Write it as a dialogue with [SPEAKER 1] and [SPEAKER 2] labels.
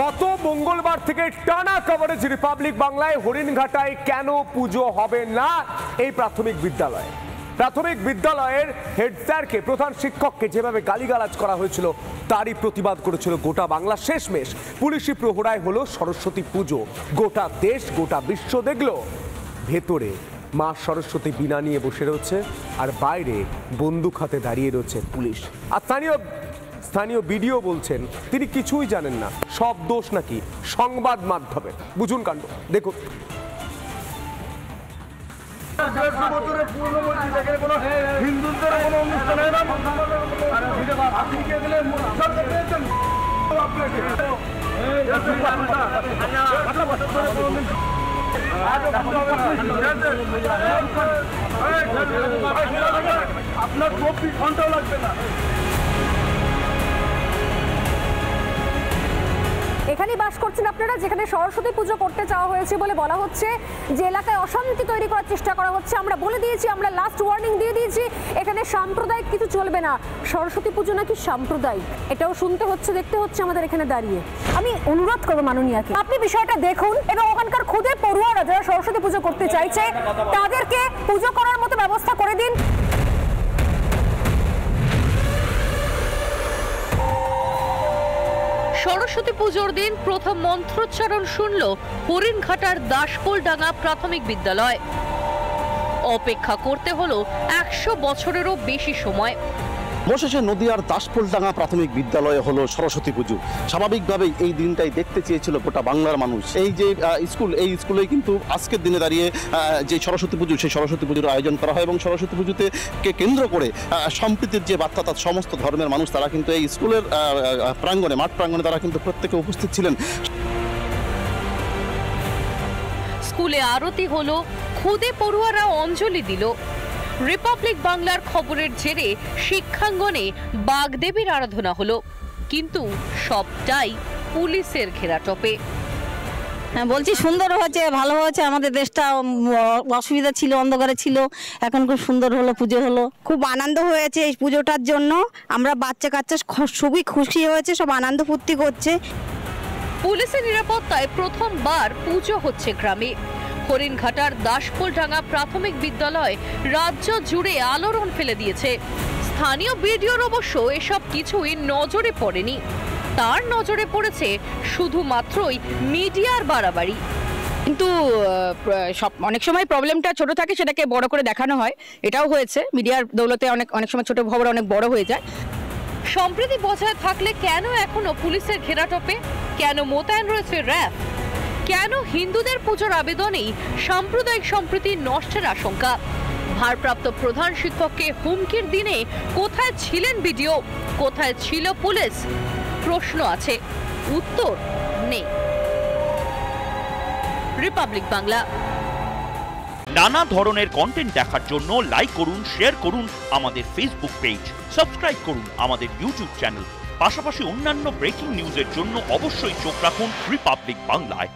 [SPEAKER 1] গত মঙ্গলবার থেকে টানা কভারেজ রিপাবলিক বাংলায় হরিণঘাটায় কেন পুজো হবে না এই প্রাথমিক বিদ্যালয়ের হেড স্যারকে, প্রধান শিক্ষককে যেভাবে গালিগালাজ করা হয়েছিল তারই প্রতিবাদ করেছিল গোটা বাংলা। শেষমেশ পুলিশি প্রহরায় হলো সরস্বতী পুজো। গোটা দেশ গোটা বিশ্ব দেখলো ভেতরে মা সরস্বতী বীণা নিয়ে বসে রয়েছে আর বাইরে বন্দুক হাতে দাঁড়িয়ে রয়েছে পুলিশ। আর স্থানীয় বিডিও বলছেন তিনি কিছুই জানেন না, সব দোষ নাকি সংবাদ মাধ্যমে। বুঝুন কাণ্ড, দেখুন।
[SPEAKER 2] আপনার 24 ঘন্টাও লাগবে না।
[SPEAKER 3] এখানেই বাস করছেন আপনারা, যেখানে সরস্বতী পুজো করতে চাওয়া হয়েছে বলে বলা হচ্ছে যে এলাকায় অশান্তি তৈরি করার চেষ্টা করা হচ্ছে। আমরা বলে দিয়েছি, আমরা লাস্ট ওয়ার্নিং দিয়ে দিয়েছি, এখানে সাম্প্রদায়িক কিছু চলবে না। সরস্বতী পুজো নাকি সাম্প্রদায়িক, এটাও শুনতে হচ্ছে, দেখতে হচ্ছে আমাদের এখানে দাঁড়িয়ে। আমি অনুরোধ করবো মাননীয়াকে, আপনি বিষয়টা দেখুন এবং ওখানকার খুদে পড়ুয়ারা যারা সরস্বতী পুজো করতে চাইছে তাদেরকে পুজো করার মতো ব্যবস্থা করে দিন।
[SPEAKER 4] সরস্বতী পুজোর দিন প্রথম মন্ত্রোচ্চারণ শুনল হরিণঘাটার দাসপোলডাঙ্গা প্রাথমিক বিদ্যালয়। অপেক্ষা করতে হলো 100 বছরেরও বেশি সময়।
[SPEAKER 5] অবশেষে নদিয়ার দাসপোলডাঙ্গা প্রাথমিক বিদ্যালয়ে হলো সরস্বতী পুজো। স্বাভাবিকভাবেই এই দিনটাই দেখতে চেয়েছিল গোটা বাংলার মানুষ। এই যে স্কুলেই কিন্তু আজকের দিনে দাঁড়িয়ে যে সরস্বতী পুজো, সেই সরস্বতী পুজোর আয়োজন করা হয় এবং সরস্বতী পুজোতে কেন্দ্র করে সম্প্রীতির যে বার্তা, তার সমস্ত ধর্মের মানুষ তারা কিন্তু এই স্কুলের প্রাঙ্গণে, মাঠ প্রাঙ্গণে তারা কিন্তু প্রত্যেকে উপস্থিত ছিলেন।
[SPEAKER 4] স্কুলে আরতি হলো, খুদে পড়ুয়ারা অঞ্জলি দিল। রিপাবলিক বাংলার খবরের জেরে শিক্ষাঙ্গনে বাগদেবীর আরাধনা হলো, কিন্তু সবটাই পুলিশের ঘেরাটোপে।
[SPEAKER 6] বলছি সুন্দর হয়েছে, ভালো হয়েছে। আমাদের দেশটা অসুবিধা ছিল, অন্ধকারে ছিল, এখন খুব সুন্দর হলো, পুজো হলো।
[SPEAKER 7] খুব আনন্দ হয়েছে এই পুজোটার জন্য। আমরা বাচ্চা কাচ্চা খুবই খুশি হয়েছে, সব আনন্দ ফুর্তি করছে।
[SPEAKER 4] পুলিশের নিরাপত্তায় প্রথমবার পুজো হচ্ছে গ্রামে। হরিণঘাটার দাসপোলডাঙ্গা প্রাথমিক বিদ্যালয় রাজ্য জুড়ে আলোড়ন ফেলে দিয়েছে। স্থানীয় বিডিওর অবশ্য এসব কিছুই নজরে পড়েনি। তার নজরে পড়েছে শুধুমাত্রই মিডিয়ার বাড়াবাড়ি।
[SPEAKER 8] কিন্তু অনেক সময় প্রবলেমটা ছোট থাকে, সেটাকে বড় করে দেখানো হয়। এটাও হয়েছে, মিডিয়ার দৌলতে অনেক সময় ছোট খবর অনেক বড় হয়ে যায়।
[SPEAKER 4] সম্প্রীতি বজায় থাকলে কেন এখনো পুলিশের ঘেরাটোপে? কেন মোতায়েন রয়েছে র্যাব? কেন হিন্দুদের পুজোর আবেদনেই সাম্প্রদায়িক সম্প্রীতি নষ্টের আশঙ্কা? ভারপ্রাপ্ত প্রধান শিক্ষককে হুমকির দিনে কোথায় ছিলেন বিডিও, কোথায় ছিল পুলিশ? প্রশ্ন আছে, উত্তর নেই। রিপাবলিক বাংলা।
[SPEAKER 9] নানা ধরনের কন্টেন্ট দেখার জন্য লাইক করুন, শেয়ার করুন আমাদের ফেসবুক পেজ, সাবস্ক্রাইব করুন আমাদের ইউটিউব চ্যানেল। পাশাপাশি অন্যান্য ব্রেকিং নিউজের জন্য অবশ্যই চোখ রাখুন রিপাবলিক বাংলায়।